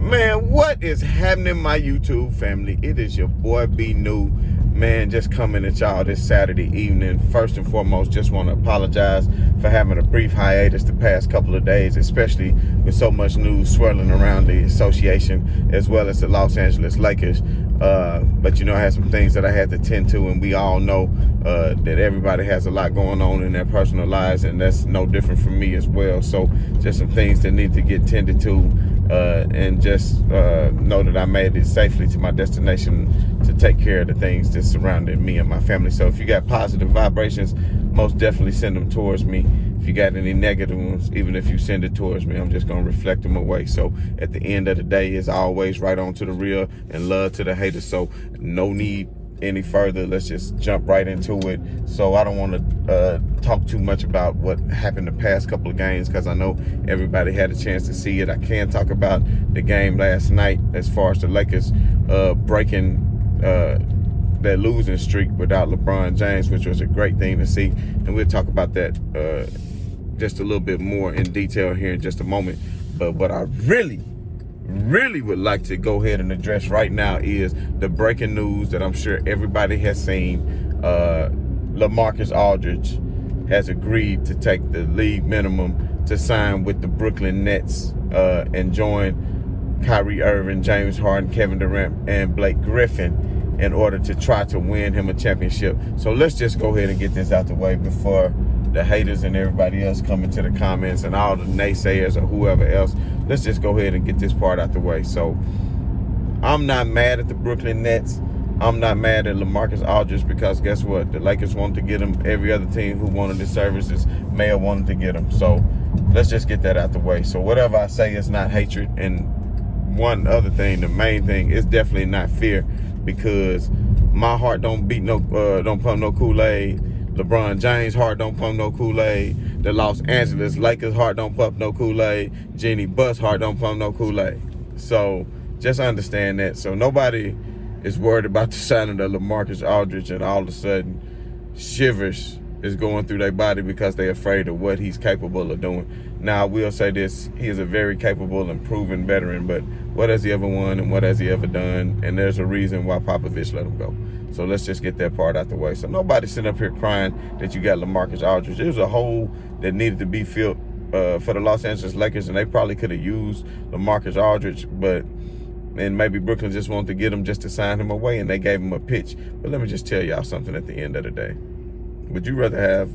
Man, what is happening, my YouTube family? It is your boy B New, man, just coming at y'all this Saturday evening. First and foremost, just want to apologize for having a brief hiatus the past couple of days, especially with so much news swirling around the association as well as the Los Angeles Lakers. But you know, I had some things that I had to tend to, and we all know that everybody has a lot going on in their personal lives, and that's no different from me as well. So just some things that need to get tended to, and just know that I made it safely to my destination to take care of the things that surrounded me and my family. So if you got positive vibrations, most definitely send them towards me. If you got any negative ones, even if you send it towards me, I'm just going to reflect them away. So at the end of the day, it's always right on to the real and love to the haters. So no need any further. Let's just jump right into it. So I don't want to talk too much about what happened the past couple of games, because I know everybody had a chance to see it. I can talk about the game last night as far as the Lakers breaking that losing streak without LeBron James, which was a great thing to see. And we'll talk about that just a little bit more in detail here in just a moment. But what I really would like to go ahead and address right now is the breaking news that I'm sure everybody has seen. LaMarcus Aldridge has agreed to take the league minimum to sign with the Brooklyn Nets and join Kyrie Irving, James Harden, Kevin Durant, and Blake Griffin in order to try to win him a championship. So let's just go ahead and get this out the way before the haters and everybody else come into the comments and all the naysayers or whoever else. Let's just go ahead and get this part out the way. So I'm not mad at the Brooklyn Nets. I'm not mad at LaMarcus Aldridge, because guess what? The Lakers wanted to get him. Every other team who wanted his services may have wanted to get him. So let's just get that out the way. So whatever I say is not hatred. And one other thing, the main thing, is definitely not fear, because my heart don't pump no Kool-Aid. LeBron James' heart don't pump no Kool-Aid. The Los Angeles Lakers' heart don't pump no Kool-Aid. Jeannie Buss' heart don't pump no Kool-Aid. So just understand that. So nobody is worried about the signing of LaMarcus Aldridge, and all of a sudden shivers is going through their body because they're afraid of what he's capable of doing. Now, I will say this. He is a very capable and proven veteran, but what has he ever won and what has he ever done? And there's a reason why Popovich let him go. So let's just get that part out the way. So nobody's sitting up here crying that you got LaMarcus Aldridge. There's a hole that needed to be filled for the Los Angeles Lakers, and they probably could have used LaMarcus Aldridge, and maybe Brooklyn just wanted to get him just to sign him away, and they gave him a pitch. But let me just tell y'all something at the end of the day. Would you rather have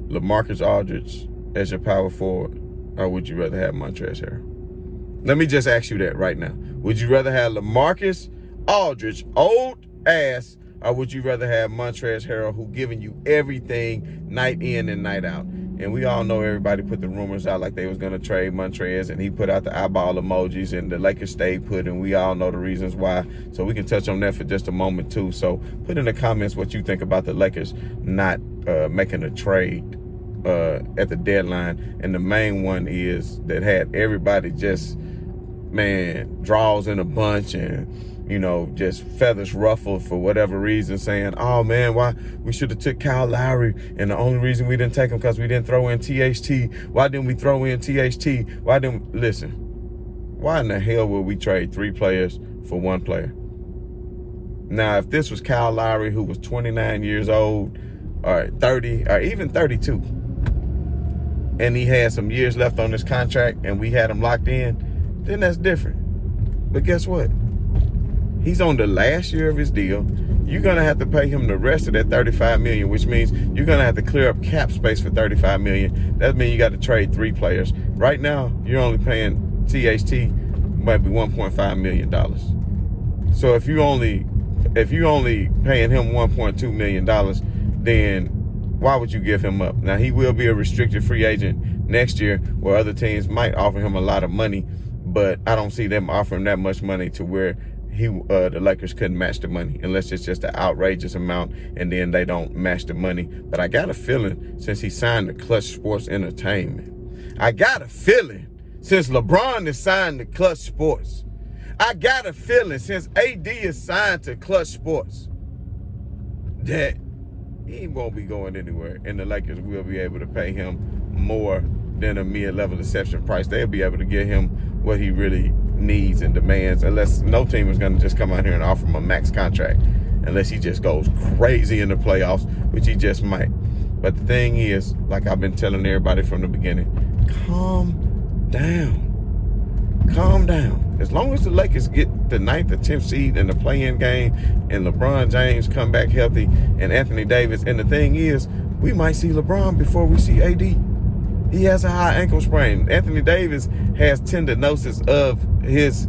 LaMarcus Aldridge as your power forward, or would you rather have Montrezl Harrell? Let me just ask you that right now. Would you rather have LaMarcus Aldridge, old ass, or would you rather have Montrezl Harrell, who giving you everything night in and night out? And we all know everybody put the rumors out like they was going to trade Montrezl, and he put out the eyeball emojis, and the Lakers stayed put, and we all know the reasons why. So we can touch on that for just a moment too. So put in the comments what you think about the Lakers not making a trade at the deadline. And the main one is that had everybody just, man, draws in a bunch and, you know, just feathers ruffled for whatever reason, saying, oh man, why we should have took Kyle Lowry, and the only reason we didn't take him because we didn't throw in THT. Why didn't we throw in THT? Listen, why in the hell would we trade 3 players for 1 player? Now, if this was Kyle Lowry, who was 29 years old, or 30, or even 32, and he had some years left on his contract and we had him locked in, then that's different. But guess what? He's on the last year of his deal. You're going to have to pay him the rest of that $35 million, which means you're going to have to clear up cap space for $35 million. That means you got to trade 3 players. Right now, you're only paying THT maybe $1.5 million. So if you only paying him $1.2 million, then why would you give him up? Now, he will be a restricted free agent next year, where other teams might offer him a lot of money, but I don't see them offering that much money to where the Lakers couldn't match the money, unless it's just an outrageous amount and then they don't match the money. But I got a feeling, since he signed to Clutch Sports Entertainment, I got a feeling since LeBron has signed to Clutch Sports, I got a feeling since AD is signed to Clutch Sports, that he won't be going anywhere, and the Lakers will be able to pay him more than a mid-level exception price. They'll be able to get him what he really needs and demands, unless no team is going to just come out here and offer him a max contract, unless he just goes crazy in the playoffs, which he just might. But the thing is, like I've been telling everybody from the beginning, calm down. Calm down. As long as the Lakers get the 9th or 10th seed in the play-in game and LeBron James come back healthy and Anthony Davis, and the thing is, we might see LeBron before we see AD. He has a high ankle sprain. Anthony Davis has tendinosis of his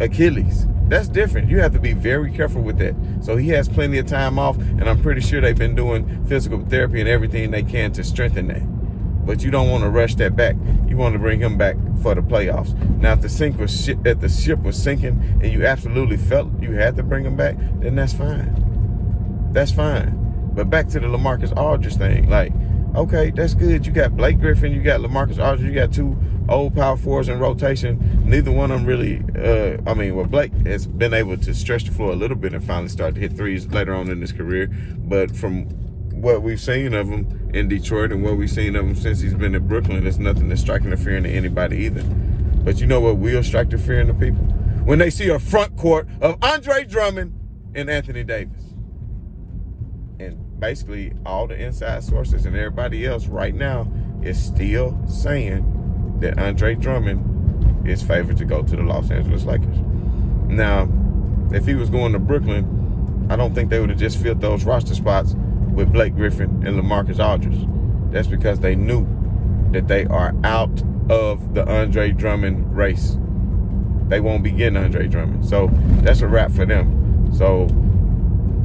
Achilles. That's different. You have to be very careful with that. So he has plenty of time off, and I'm pretty sure they've been doing physical therapy and everything they can to strengthen that. But you don't want to rush that back. You want to bring him back for the playoffs. Now, if the ship was sinking and you absolutely felt you had to bring him back, then that's fine. That's fine. But back to the LaMarcus Aldridge thing. Like, okay, that's good. You got Blake Griffin, you got LaMarcus Aldridge, you got two old power forwards in rotation. Neither one of them really, Blake has been able to stretch the floor a little bit and finally start to hit threes later on in his career. But from what we've seen of him in Detroit and what we've seen of him since he's been in Brooklyn, there's nothing that's striking the fear into anybody either. But you know what will strike the fear into people? When they see a front court of Andre Drummond and Anthony Davis. And basically all the inside sources and everybody else right now is still saying that Andre Drummond is favored to go to the Los Angeles Lakers. Now, if he was going to Brooklyn, I don't think they would have just filled those roster spots with Blake Griffin and LaMarcus Aldridge. That's because they knew that they are out of the Andre Drummond race. They won't be getting Andre Drummond. So that's a wrap for them. So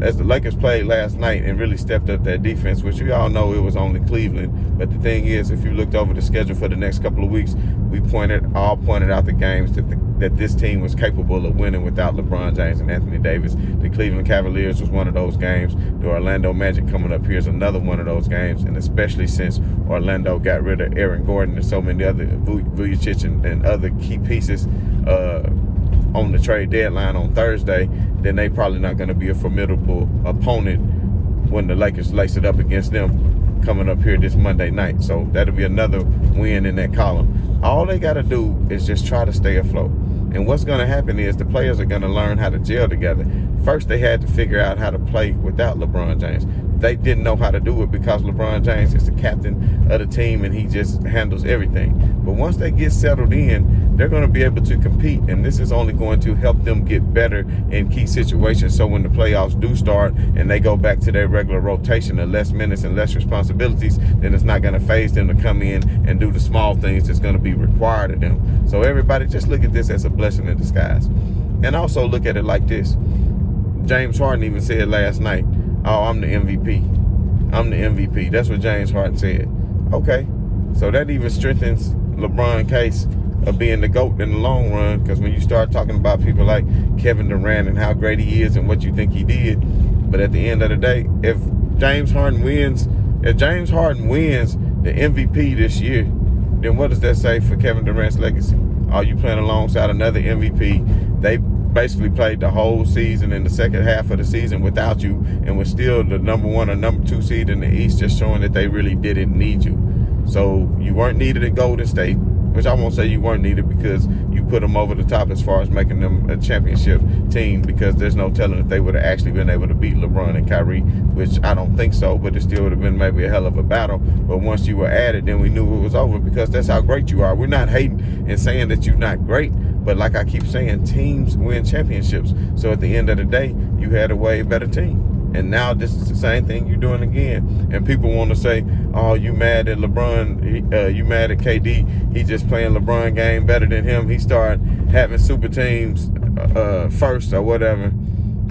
as the Lakers played last night and really stepped up their defense, which we all know it was only Cleveland. But the thing is, if you looked over the schedule for the next couple of weeks, we pointed out the games that this team was capable of winning without LeBron James and Anthony Davis. The Cleveland Cavaliers was one of those games. The Orlando Magic coming up here is another one of those games. And especially since Orlando got rid of Aaron Gordon and so many other Vujacic and other key pieces on the trade deadline on Thursday, then they probably not going to be a formidable opponent when the Lakers lace it up against them coming up here this Monday night. So that'll be another win in that column. All they got to do is just try to stay afloat. And what's going to happen is the players are going to learn how to gel together. First, they had to figure out how to play without LeBron James. They didn't know how to do it because LeBron James is the captain of the team and he just handles everything. But once they get settled in, they're going to be able to compete. And this is only going to help them get better in key situations. So when the playoffs do start and they go back to their regular rotation of less minutes and less responsibilities, then it's not going to faze them to come in and do the small things that's going to be required of them. So everybody just look at this as a blessing in disguise. And also look at it like this. James Harden even said last night, "Oh, I'm the MVP. I'm the MVP." That's what James Harden said. Okay, so that even strengthens LeBron's case of being the GOAT in the long run, because when you start talking about people like Kevin Durant and how great he is and what you think he did, but at the end of the day, if James Harden wins the MVP this year, then what does that say for Kevin Durant's legacy? Are you playing alongside another MVP? They basically played the whole season in the second half of the season without you and was still the number 1 or number 2 seed in the East, just showing that they really didn't need you. So you weren't needed at Golden State, which I won't say you weren't needed because you put them over the top as far as making them a championship team, because there's no telling if they would have actually been able to beat LeBron and Kyrie, which I don't think so, but it still would have been maybe a hell of a battle. But once you were added, then we knew it was over, because that's how great you are. We're not hating and saying that you're not great, but like I keep saying, teams win championships. So at the end of the day, you had a way better team. And now this is the same thing you're doing again. And people want to say, "Oh, you mad at LeBron? You mad at KD? He just playing LeBron game better than him. He started having super teams first or whatever."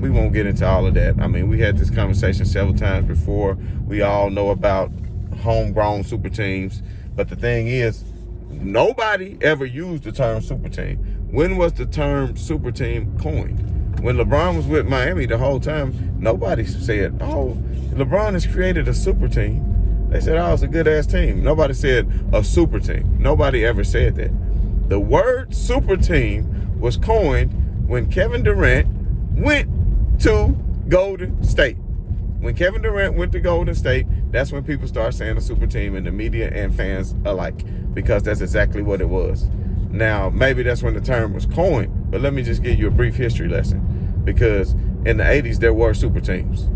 We won't get into all of that. I mean, we had this conversation several times before. We all know about homegrown super teams. But the thing is, nobody ever used the term super team. When was the term super team coined? When LeBron was with Miami the whole time, nobody said, "Oh, LeBron has created a super team." They said, "Oh, it's a good-ass team." Nobody said a super team. Nobody ever said that. The word super team was coined when Kevin Durant went to Golden State. When Kevin Durant went to Golden State, that's when people start saying a super team, in the media and fans alike, because that's exactly what it was. Now, maybe that's when the term was coined, but let me just give you a brief history lesson. Because in the 80s, there were super teams.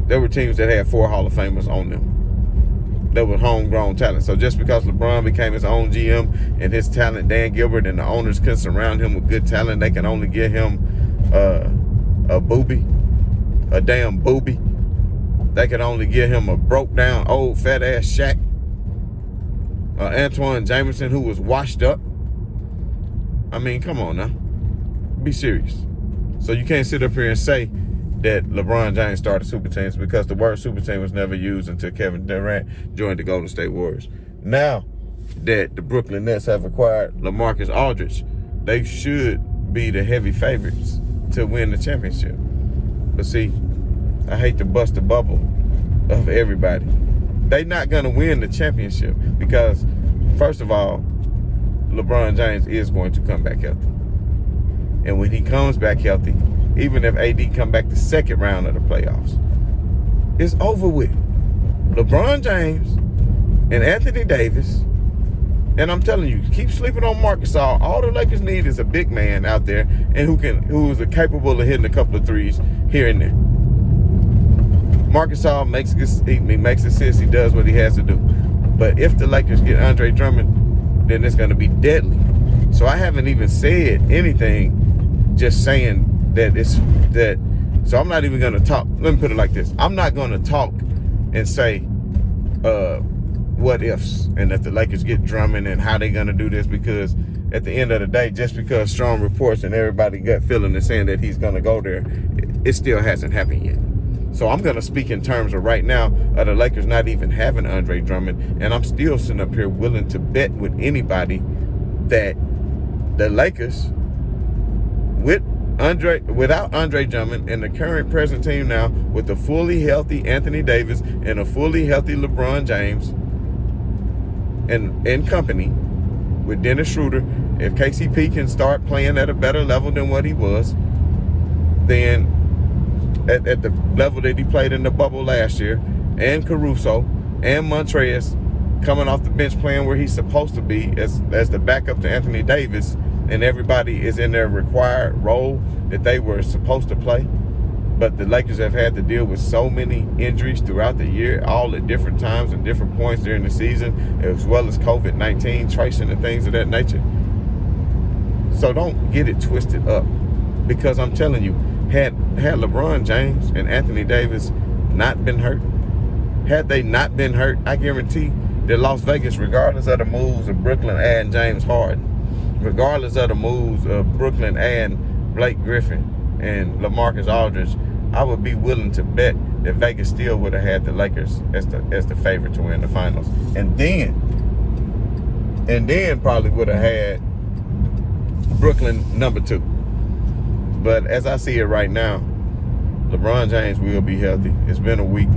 There were teams that had 4 Hall of Famers on them. That were homegrown talent. So just because LeBron became his own GM and his talent, Dan Gilbert and the owners couldn't surround him with good talent, they can only give him a damn booby. They could only give him a broke down, old, fat ass Shaq. Antoine Jameson, who was washed up. I mean, come on now. Be serious. So you can't sit up here and say that LeBron James started super teams, because the word super team was never used until Kevin Durant joined the Golden State Warriors. Now that the Brooklyn Nets have acquired LaMarcus Aldridge, they should be the heavy favorites to win the championship. But see, I hate to bust the bubble of everybody. They're not going to win the championship because, first of all, LeBron James is going to come back healthy. And when he comes back healthy, even if AD come back the second round of the playoffs, it's over with. LeBron James and Anthony Davis, and I'm telling you, keep sleeping on Marcus Aldridge. All the Lakers need is a big man out there and who is capable of hitting a couple of threes here and there. Marcus Aldridge makes assists. He does what he has to do. But if the Lakers get Andre Drummond, then it's going to be deadly. So I haven't even said anything, just saying that so I'm not even going to talk. Let me put it like this. I'm not going to talk and say what ifs and if the Lakers get Drummond and how they're going to do this, because at the end of the day, just because strong reports and everybody gut feeling is saying that he's going to go there, it still hasn't happened yet. So I'm going to speak in terms of right now of the Lakers not even having Andre Drummond, and I'm still sitting up here willing to bet with anybody that the Lakers, without Andre Drummond and the current present team now, with a fully healthy Anthony Davis and a fully healthy LeBron James, and in company with Dennis Schroeder, if KCP can start playing at a better level than what he was, then at the level that he played in the bubble last year, and Caruso and Montrezl coming off the bench playing where he's supposed to be as the backup to Anthony Davis, and everybody is in their required role that they were supposed to play. But the Lakers have had to deal with so many injuries throughout the year, all at different times and different points during the season, as well as COVID-19, tracing and things of that nature. So don't get it twisted up, because I'm telling you, had LeBron James and Anthony Davis not been hurt, had they not been hurt, I guarantee that Las Vegas, regardless of the moves of Brooklyn and James Harden, regardless of the moves of Brooklyn and Blake Griffin and LaMarcus Aldridge, I would be willing to bet that Vegas still would have had the Lakers as the favorite to win the finals. And then probably would have had Brooklyn number 2. But as I see it right now, LeBron James will be healthy. It's been a week.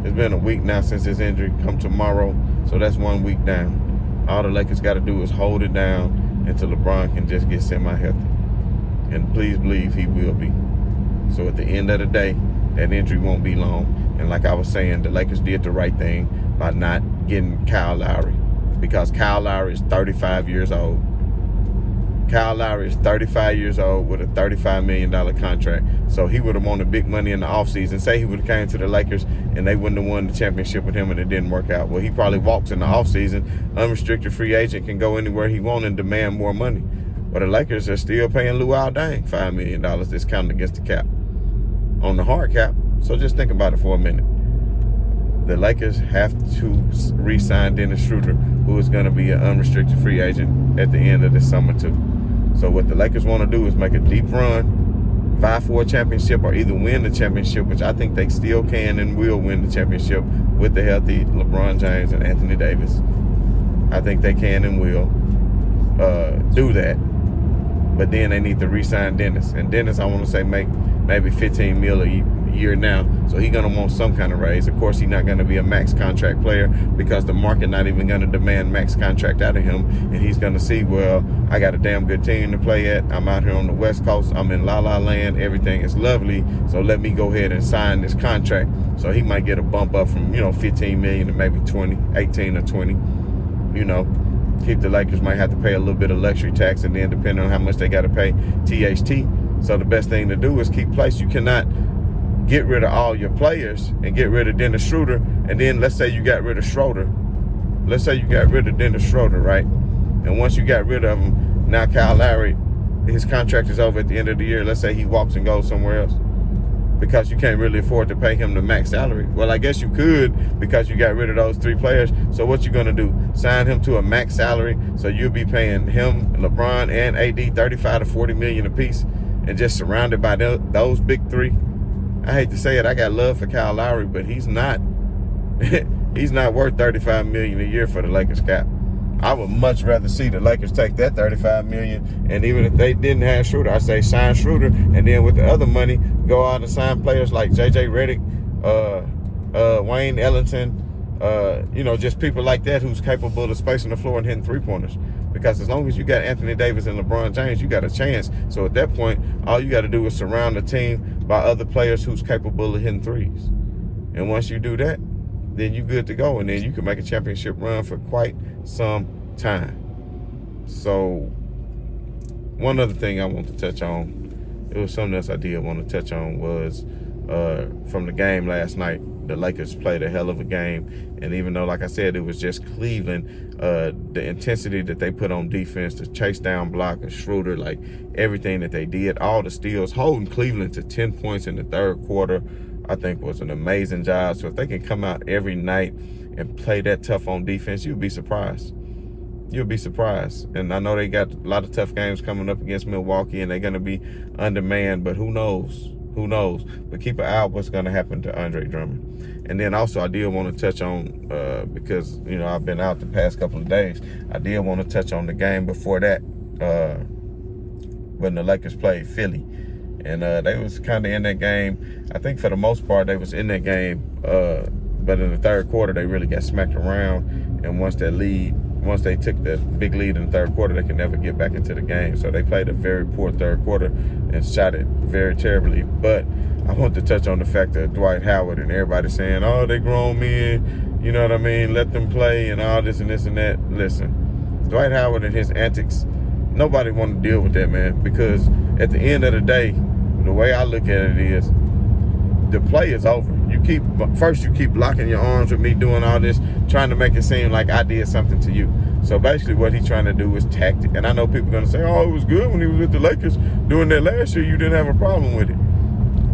It's been a week now since his injury. Come tomorrow, so that's 1 week down. All the Lakers got to do is hold it down until LeBron can just get semi-healthy. And please believe he will be. So at the end of the day, that injury won't be long. And like I was saying, the Lakers did the right thing by not getting Kyle Lowry, because Kyle Lowry is 35 years old. Kyle Lowry is 35 years old with a $35 million contract. So he would have wanted big money in the offseason. Say he would have came to the Lakers and they wouldn't have won the championship with him and it didn't work out. Well, he probably walks in the offseason. Unrestricted free agent, can go anywhere he wants and demand more money. But the Lakers are still paying Luol Deng $5 million discounted against the cap on the hard cap. So just think about it for a minute. The Lakers have to re-sign Dennis Schroeder, who is going to be an unrestricted free agent at the end of the summer too. So what the Lakers want to do is make a deep run, vie for a championship, or either win the championship, which I think they still can and will win the championship with the healthy LeBron James and Anthony Davis. I think they can and will do that. But then they need to re-sign Dennis. And Dennis, I want to say, make maybe $15 million a year now. So he's going to want some kind of raise. Of course, he's not going to be a max contract player because the market not even going to demand max contract out of him. And he's going to see, well, I got a damn good team to play at. I'm out here on the West Coast. I'm in La La Land. Everything is lovely. So let me go ahead and sign this contract. So he might get a bump up from, 15 million to maybe 20, 18 or 20, Keep the Lakers might have to pay a little bit of luxury tax, and then depending on how much they got to pay THT. So the best thing to do is keep place. You cannot get rid of all your players and get rid of Dennis Schroeder, and then let's say you got rid of Schroeder. Let's say you got rid of Dennis Schroeder, right? And once you got rid of him, now Kyle Lowry, his contract is over at the end of the year. Let's say he walks and goes somewhere else because you can't really afford to pay him the max salary. Well, I guess you could because you got rid of those 3 players. So what you gonna do? Sign him to a max salary, so you'll be paying him, LeBron, and AD 35 to 40 million apiece, and just surrounded by those big 3. I hate to say it, I got love for Kyle Lowry, but he's not he's not worth 35 million a year for the Lakers cap. I would much rather see the Lakers take that 35 million, and even if they didn't have Schroeder, I say sign Schroeder, and then with the other money, go out and sign players like JJ Redick, Wayne Ellington, just people like that who's capable of spacing the floor and hitting 3-pointers. Because as long as you got Anthony Davis and LeBron James, you got a chance. So at that point, all you got to do is surround the team by other players who's capable of hitting threes. And once you do that, then you're good to go. And then you can make a championship run for quite some time. So one other thing I want to touch on, it was something else I did want to touch on, was from the game last night. The Lakers played a hell of a game, and even though, like I said, it was just Cleveland, the intensity that they put on defense, the chase down block of Schroeder, like everything that they did, all the steals, holding Cleveland to 10 points in the third quarter, I think was an amazing job. So if they can come out every night and play that tough on defense, you'll be surprised. You'll be surprised. And I know they got a lot of tough games coming up against Milwaukee, and they're going to be undermanned, but who knows? Who knows? But keep an eye on what's going to happen to Andre Drummond. And then also I did want to touch on, because, I've been out the past couple of days, I did want to touch on the game before that, when the Lakers played Philly. And they was kind of in that game. I think for the most part they was in that game, but in the third quarter they really got smacked around. And once they took the big lead in the third quarter, they could never get back into the game. So they played a very poor third quarter and shot it very terribly. But I want to touch on the fact that Dwight Howard and everybody saying, oh, they grown men, you know what I mean, let them play and all this and this and that. Listen, Dwight Howard and his antics, nobody want to deal with that, man, because at the end of the day, the way I look at it is the play is over. You keep locking your arms with me, doing all this, trying to make it seem like I did something to you. So basically what he's trying to do is tactic. And I know people are going to say, oh, it was good when he was with the Lakers doing that last year. You didn't have a problem with it.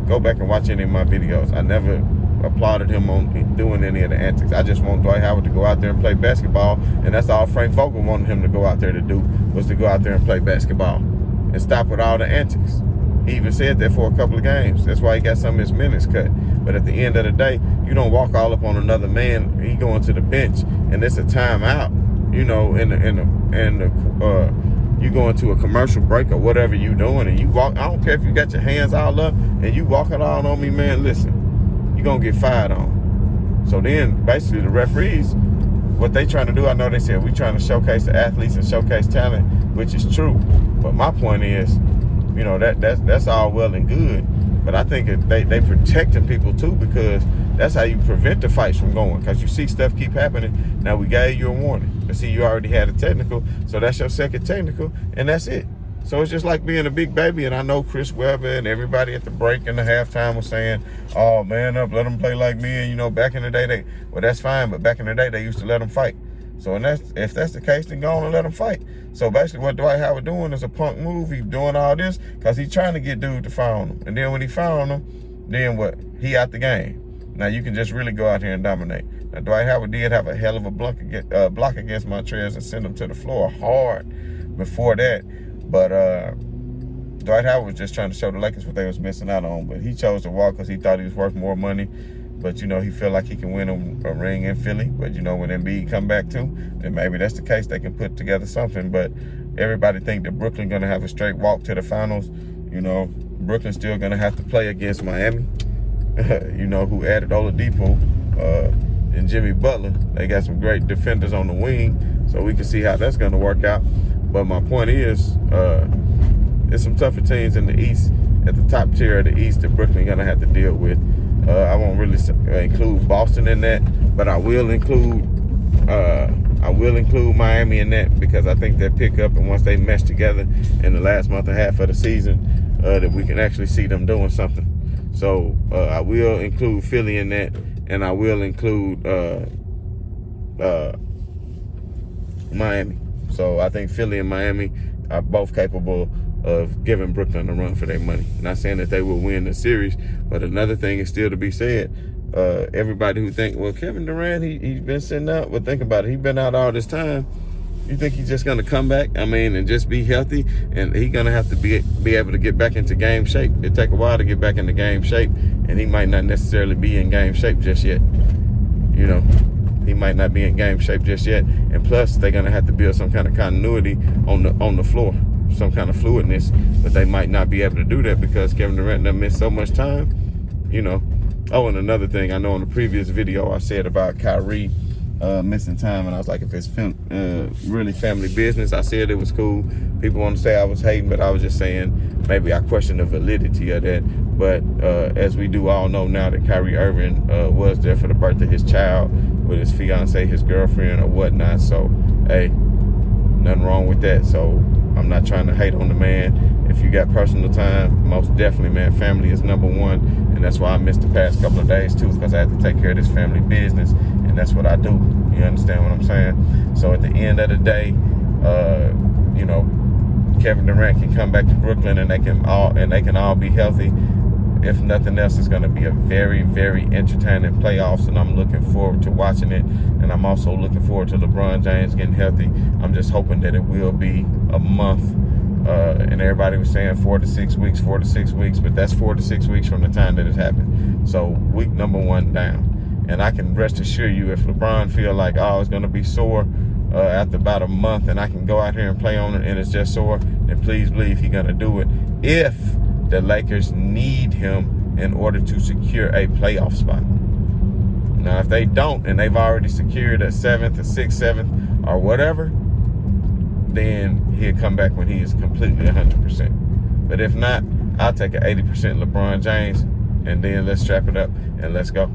Go back and watch any of my videos. I never applauded him on doing any of the antics. I just want Dwight Howard to go out there and play basketball. And that's all Frank Vogel wanted him to go out there to do, was to go out there and play basketball and stop with all the antics. He even said that for a couple of games. That's why he got some of his minutes cut. But at the end of the day, you don't walk all up on another man. He going to the bench, and it's a timeout. You go into a commercial break or whatever you doing, and you walk. I don't care if you got your hands all up and you walking all on me, man. Listen, you're gonna get fired on. So then, basically, the referees, what they trying to do, I know they said we trying to showcase the athletes and showcase talent, which is true. But my point is, that's all well and good, but I think they protecting people too, because that's how you prevent the fights from going. Because you see stuff keep happening. Now we gave you a warning, but see, you already had a technical, so that's your second technical, and that's it. So it's just like being a big baby. And I know Chris Webber and everybody at the break and the halftime was saying, "Oh, man up, let them play like me." And back in the day, that's fine, but back in the day they used to let them fight. So if that's the case, then go on and let them fight. So basically what Dwight Howard doing is a punk move. He's doing all this because he's trying to get dude to foul him. And then when he fouled him, then what? He out the game. Now you can just really go out here and dominate. Now Dwight Howard did have a hell of a block against Montrez and send him to the floor hard before that. But Dwight Howard was just trying to show the Lakers what they was missing out on. But he chose to walk because he thought he was worth more money. But, he feel like he can win a ring in Philly. But, when Embiid come back too, then maybe that's the case. They can put together something. But everybody think that Brooklyn going to have a straight walk to the finals. Brooklyn's still going to have to play against Miami, who added Oladipo and Jimmy Butler. They got some great defenders on the wing. So we can see how that's going to work out. But my point is, there's some tougher teams in the East, at the top tier of the East, that Brooklyn going to have to deal with. I won't really include Boston in that, but I will include I will include Miami in that because I think they'll pick up, and once they mesh together in the last month and a half of the season, that we can actually see them doing something. So I will include Philly in that, and I will include Miami. So I think Philly and Miami are both capable of giving Brooklyn a run for their money. Not saying that they will win the series, but another thing is still to be said. Everybody who think, well, Kevin Durant, he's been sitting out, but think about it, he's been out all this time. You think he's just going to come back? I mean, and just be healthy, and he's going to have to be able to get back into game shape. It take a while to get back into game shape, and he might not necessarily be in game shape just yet. You know, he might not be in game shape just yet, and plus they're going to have to build some kind of continuity on the floor, some kind of fluidness, but they might not be able to do that because Kevin Durant done missed so much time. You know. Oh, and another thing, I know in the previous video I said about Kyrie missing time, and I was like, if it's really family business, I said it was cool. People want to say I was hating, but I was just saying maybe I question the validity of that. But as we do all know now that Kyrie Irving was there for the birth of his child with his fiance, his girlfriend, or whatnot. So, hey, nothing wrong with that. So I'm not trying to hate on the man. If you got personal time, most definitely, man, family is number one. And that's why I missed the past couple of days, too, because I had to take care of this family business. And that's what I do. You understand what I'm saying? So at the end of the day, you know, Kevin Durant can come back to Brooklyn and they can all be healthy. If nothing else, it's going to be a very, very entertaining playoffs, and I'm looking forward to watching it. And I'm also looking forward to LeBron James getting healthy. I'm just hoping that it will be a month. And everybody was saying 4 to 6 weeks, but that's 4 to 6 weeks from the time that it happened. So week number 1 down. And I can rest assure you, if LeBron feel like, oh, it's going to be sore after about a month, and I can go out here and play on it and it's just sore, then please believe he's going to do it if the Lakers need him in order to secure a playoff spot. Now, if they don't, and they've already secured a 7th, a 6th, 7th, or whatever, then he'll come back when he is completely 100%. But if not, I'll take an 80% LeBron James, and then let's strap it up and let's go.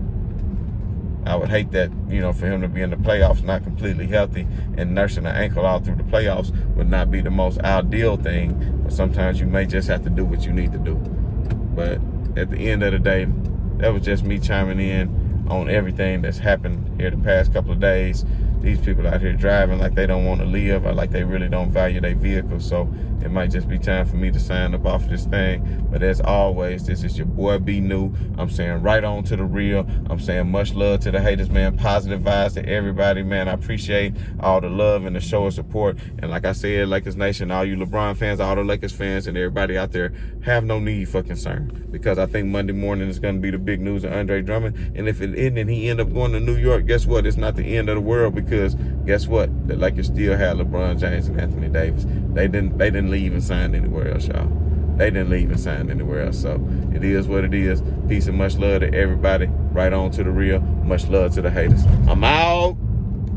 I would hate that, you know, for him to be in the playoffs not completely healthy and nursing an ankle all through the playoffs would not be the most ideal thing. But sometimes you may just have to do what you need to do. But at the end of the day, that was just me chiming in on everything that's happened here the past couple of days. These people out here driving like they don't want to live or like they really don't value their vehicles. So it might just be time for me to sign up off of this thing. But as always, this is your boy B New. I'm saying right on to the real. I'm saying much love to the haters, man. Positive vibes to everybody, man. I appreciate all the love and the show of support. And like I said, Lakers Nation, all you LeBron fans, all the Lakers fans, and everybody out there, have no need for concern. Because I think Monday morning is going to be the big news of Andre Drummond. And if it isn't and he end up going to New York, guess what? It's not the end of the world, because guess what? The Lakers still have LeBron James and Anthony Davis. They didn't leave and sign anywhere else, y'all. They didn't leave and sign anywhere else. So it is what it is. Peace and much love to everybody. Right on to the real. Much love to the haters. I'm out.